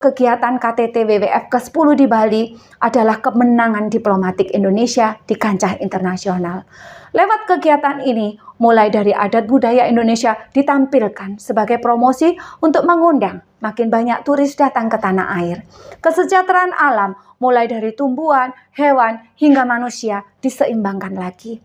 Kegiatan KTT WWF ke-10 di Bali adalah kemenangan diplomatik Indonesia di kancah internasional. Lewat kegiatan ini, mulai dari adat budaya Indonesia ditampilkan sebagai promosi untuk mengundang makin banyak turis datang ke tanah air. Kesejahteraan alam, mulai dari tumbuhan, hewan, hingga manusia diseimbangkan lagi.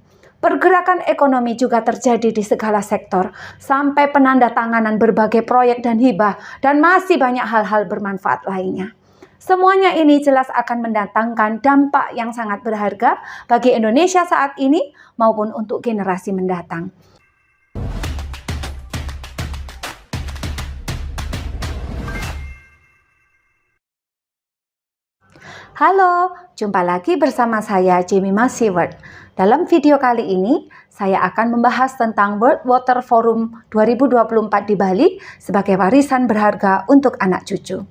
Pergerakan ekonomi juga terjadi di segala sektor, sampai penandatanganan berbagai proyek dan hibah, dan masih banyak hal-hal bermanfaat lainnya. Semuanya ini jelas akan mendatangkan dampak yang sangat berharga bagi Indonesia saat ini maupun untuk generasi mendatang. Halo, jumpa lagi bersama saya Jemima Siewert. Dalam video kali ini, saya akan membahas tentang World Water Forum 2024 di Bali sebagai warisan berharga untuk anak cucu.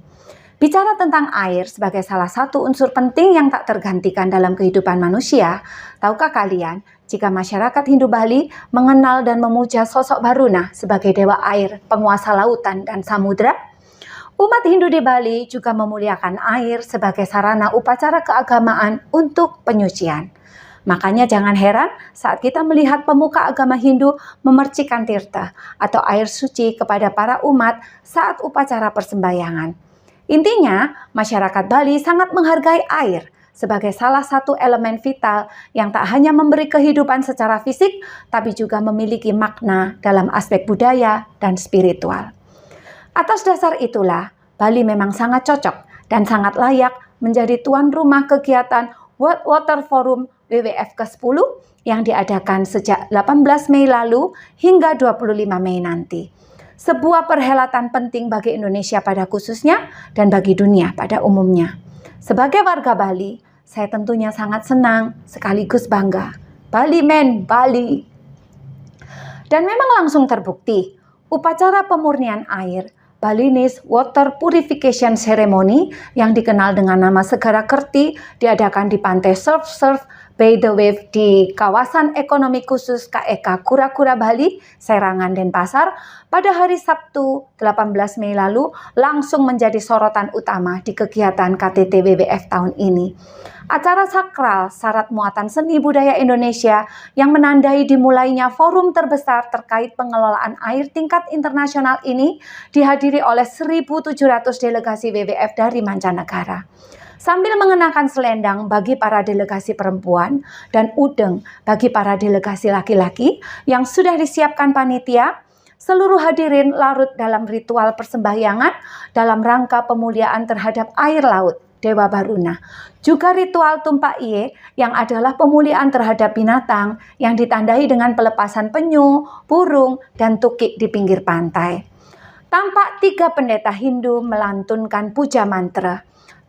Bicara tentang air sebagai salah satu unsur penting yang tak tergantikan dalam kehidupan manusia, tahukah kalian jika masyarakat Hindu Bali mengenal dan memuja sosok Varuna sebagai dewa air, penguasa lautan dan samudra? Umat Hindu di Bali juga memuliakan air sebagai sarana upacara keagamaan untuk penyucian. Makanya jangan heran saat kita melihat pemuka agama Hindu memercikan tirta atau air suci kepada para umat saat upacara persembahyangan. Intinya, masyarakat Bali sangat menghargai air sebagai salah satu elemen vital yang tak hanya memberi kehidupan secara fisik, tapi juga memiliki makna dalam aspek budaya dan spiritual. Atas dasar itulah, Bali memang sangat cocok dan sangat layak menjadi tuan rumah kegiatan World Water Forum WWF ke-10 yang diadakan sejak 18 Mei lalu hingga 25 Mei nanti. Sebuah perhelatan penting bagi Indonesia pada khususnya dan bagi dunia pada umumnya. Sebagai warga Bali, saya tentunya sangat senang sekaligus bangga. Bali men, Bali! Dan memang langsung terbukti, upacara pemurnian air Balinese Water Purification Ceremony yang dikenal dengan nama Segara Kerti diadakan di pantai Surf Bay The Wave di kawasan ekonomi khusus KEK Kura-Kura Bali, Serangan, Denpasar pada hari Sabtu 18 Mei lalu langsung menjadi sorotan utama di kegiatan KTT WWF tahun ini. Acara sakral syarat muatan seni budaya Indonesia yang menandai dimulainya forum terbesar terkait pengelolaan air tingkat internasional ini dihadiri oleh 1.700 delegasi WWF dari mancanegara. Sambil mengenakan selendang bagi para delegasi perempuan dan udeng bagi para delegasi laki-laki yang sudah disiapkan panitia, seluruh hadirin larut dalam ritual persembahyangan dalam rangka pemuliaan terhadap air laut Dewa Varuna. Juga ritual Tumpak Iye yang adalah pemuliaan terhadap binatang yang ditandai dengan pelepasan penyu, burung, dan tukik di pinggir pantai. Tampak 3 pendeta Hindu melantunkan puja mantra.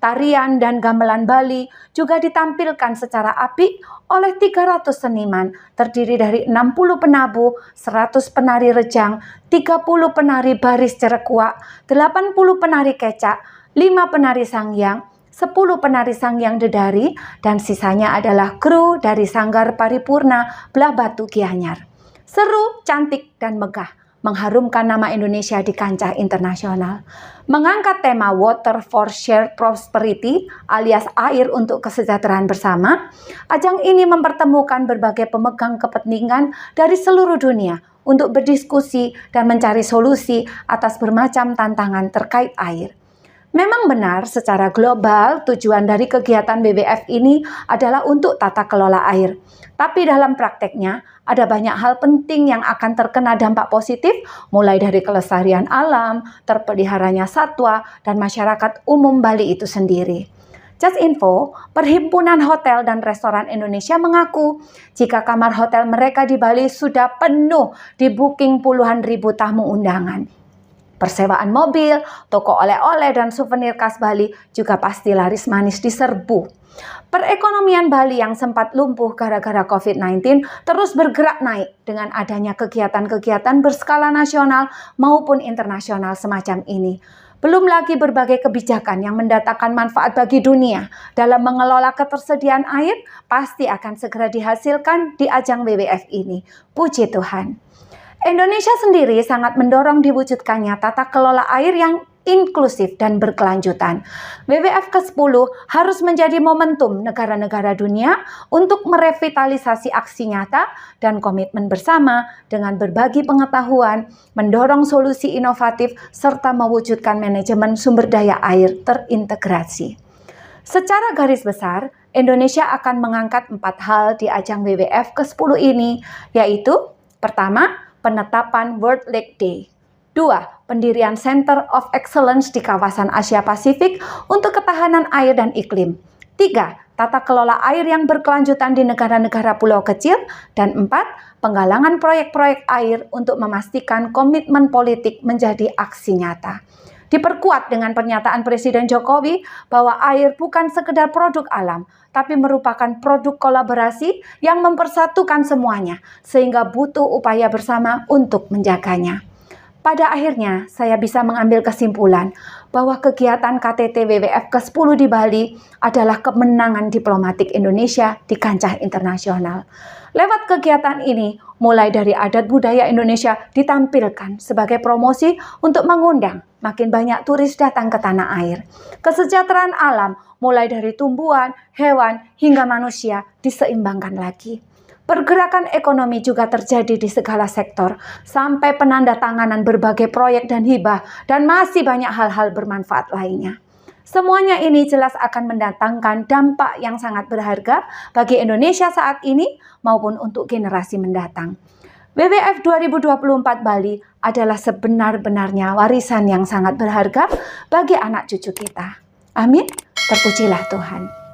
Tarian dan gamelan Bali juga ditampilkan secara apik oleh 300 seniman terdiri dari 60 penabuh, 100 penari rejang, 30 penari baris cerekuak, 80 penari kecak, 5 penari sangyang, 10 penari sangyang dedari, dan sisanya adalah kru dari Sanggar Paripurna Belah Batu Gianyar. Seru, cantik, dan megah, mengharumkan nama Indonesia di kancah internasional. Mengangkat tema Water for Shared Prosperity alias air untuk kesejahteraan bersama, ajang ini mempertemukan berbagai pemegang kepentingan dari seluruh dunia untuk berdiskusi dan mencari solusi atas bermacam tantangan terkait air. Memang benar secara global tujuan dari kegiatan WWF ini adalah untuk tata kelola air. Tapi dalam prakteknya ada banyak hal penting yang akan terkena dampak positif mulai dari kelestarian alam, terpeliharanya satwa, dan masyarakat umum Bali itu sendiri. Just info, Perhimpunan Hotel dan Restoran Indonesia mengaku jika kamar hotel mereka di Bali sudah penuh di booking puluhan ribu tamu undangan. Persewaan mobil, toko oleh-oleh, dan souvenir khas Bali juga pasti laris manis diserbu. Perekonomian Bali yang sempat lumpuh gara-gara COVID-19 terus bergerak naik dengan adanya kegiatan-kegiatan berskala nasional maupun internasional semacam ini. Belum lagi berbagai kebijakan yang mendatangkan manfaat bagi dunia dalam mengelola ketersediaan air pasti akan segera dihasilkan di ajang WWF ini. Puji Tuhan. Indonesia sendiri sangat mendorong diwujudkannya tata kelola air yang inklusif, dan berkelanjutan. WWF ke-10 harus menjadi momentum negara-negara dunia untuk merevitalisasi aksi nyata dan komitmen bersama dengan berbagi pengetahuan, mendorong solusi inovatif, serta mewujudkan manajemen sumber daya air terintegrasi. Secara garis besar, Indonesia akan mengangkat 4 hal di ajang WWF ke-10 ini, yaitu pertama, penetapan World Lake Day. 2. Pendirian Center of Excellence di kawasan Asia Pasifik untuk ketahanan air dan iklim. 3. Tata kelola air yang berkelanjutan di negara-negara pulau kecil. Dan 4. Penggalangan proyek-proyek air untuk memastikan komitmen politik menjadi aksi nyata. Diperkuat dengan pernyataan Presiden Jokowi bahwa air bukan sekedar produk alam, tapi merupakan produk kolaborasi yang mempersatukan semuanya, sehingga butuh upaya bersama untuk menjaganya. Pada akhirnya, saya bisa mengambil kesimpulan bahwa kegiatan KTT WWF ke-10 di Bali adalah kemenangan diplomatik Indonesia di kancah internasional. Lewat kegiatan ini, mulai dari adat budaya Indonesia ditampilkan sebagai promosi untuk mengundang makin banyak turis datang ke tanah air. Kesejahteraan alam, mulai dari tumbuhan, hewan, hingga manusia diseimbangkan lagi. Pergerakan ekonomi juga terjadi di segala sektor, sampai penandatanganan berbagai proyek dan hibah, dan masih banyak hal-hal bermanfaat lainnya. Semuanya ini jelas akan mendatangkan dampak yang sangat berharga bagi Indonesia saat ini maupun untuk generasi mendatang. WWF 2024 Bali adalah sebenar-benarnya warisan yang sangat berharga bagi anak cucu kita. Amin. Terpujilah Tuhan.